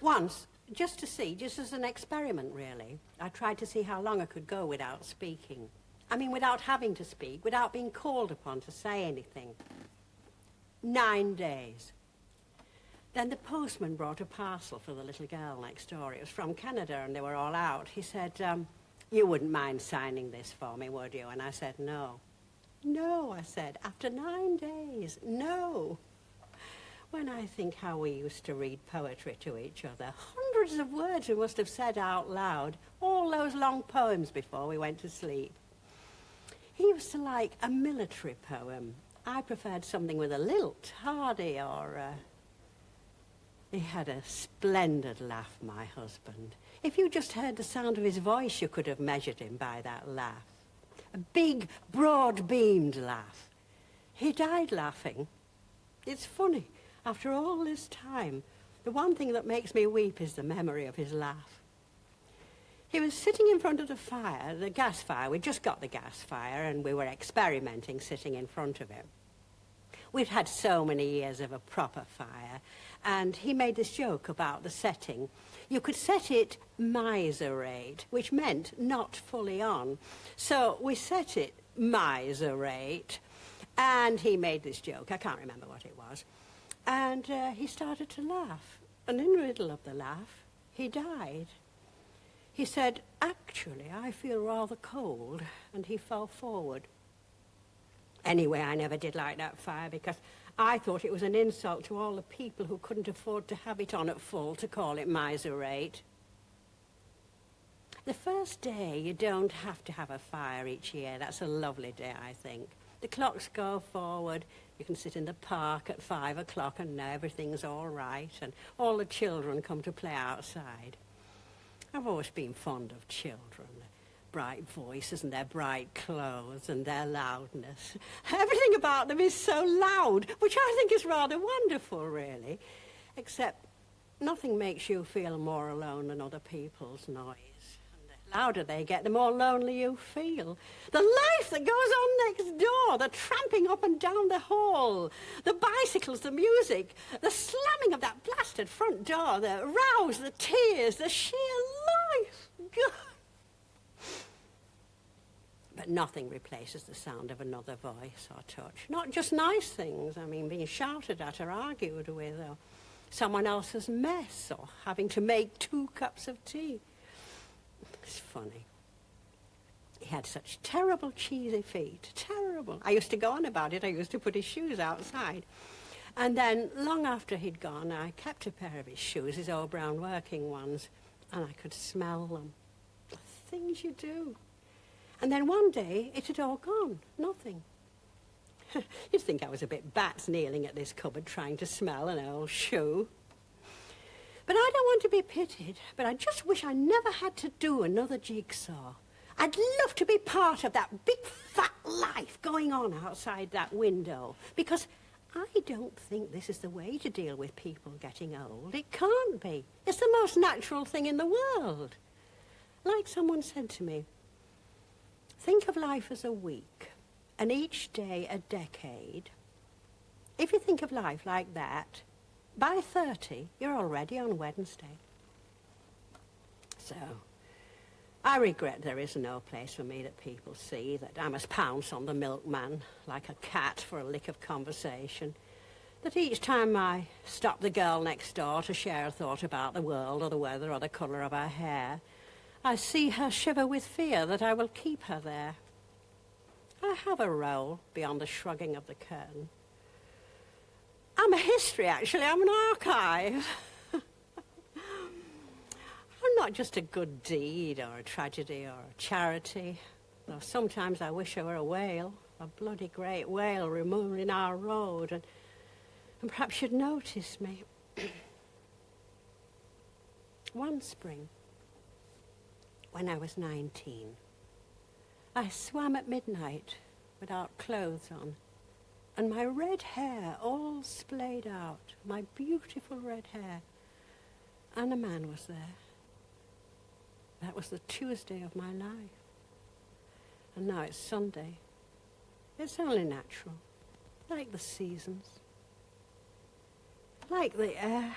Once, just to see, just as an experiment, really, I tried to see how long I could go without speaking. I mean, without having to speak, without being called upon to say anything. 9 days. Then the postman brought a parcel for the little girl next door. It was from Canada, and they were all out. He said, you wouldn't mind signing this for me, would you? And I said, no. No, I said, after 9 days, no. When I think how we used to read poetry to each other, hundreds of words we must have said out loud, all those long poems before we went to sleep. He used to like a military poem. I preferred something with a lilt, hardy, or... He had a splendid laugh, my husband. If you just heard the sound of his voice, you could have measured him by that laugh. A big, broad-beamed laugh. He died laughing. It's funny. After all this time, the one thing that makes me weep is the memory of his laugh. He was sitting in front of the fire, the gas fire. We'd just got the gas fire, and we were experimenting sitting in front of it. We'd had so many years of a proper fire, and he made this joke about the setting. You could set it miserate, which meant not fully on. So we set it miserate, and he made this joke. I can't remember what it was. And he started to laugh, and in the middle of the laugh, he died. He said, actually, I feel rather cold, and he fell forward. Anyway, I never did like that fire because I thought it was an insult to all the people who couldn't afford to have it on at full to call it miserate. The first day, you don't have to have a fire each year. That's a lovely day, I think. The clocks go forward. You can sit in the park at 5 o'clock and know everything's all right, and all the children come to play outside. I've always been fond of children. Bright voices and their bright clothes and their loudness. Everything about them is so loud, which I think is rather wonderful, really. Except nothing makes you feel more alone than other people's noise. And the louder they get, the more lonely you feel. The life that goes on next door, the tramping up and down the hall, the bicycles, the music, the slamming of that blasted front door, the rows, the tears, the sheer life. God. But nothing replaces the sound of another voice or touch. Not just nice things, I mean, being shouted at or argued with, or someone else's mess, or having to make 2 cups of tea. It's funny. He had such terrible cheesy feet, terrible. I used to go on about it. I used to put his shoes outside. And then, long after he'd gone, I kept a pair of his shoes, his old brown working ones, and I could smell them. The things you do. And then one day, it had all gone. Nothing. You'd think I was a bit bats kneeling at this cupboard trying to smell an old shoe. But I don't want to be pitied, but I just wish I never had to do another jigsaw. I'd love to be part of that big fat life going on outside that window, because I don't think this is the way to deal with people getting old. It can't be. It's the most natural thing in the world. Like someone said to me, think of life as a week, and each day a decade. If you think of life like that, by 30, you're already on Wednesday. So, I regret there is no place for me that people see, that I must pounce on the milkman like a cat for a lick of conversation, that each time I stop the girl next door to share a thought about the world or the weather or the colour of her hair, I see her shiver with fear that I will keep her there. I have a role beyond the shrugging of the curtain. I'm a history, actually. I'm an archive. I'm not just a good deed or a tragedy or a charity, though sometimes I wish I were a whale, a bloody great whale removed in our road, and perhaps you'd notice me. One spring, when I was 19, I swam at midnight without clothes on, and my red hair all splayed out, my beautiful red hair, and a man was there. That was the Tuesday of my life. And now it's Sunday. It's only natural, like the seasons, like the air.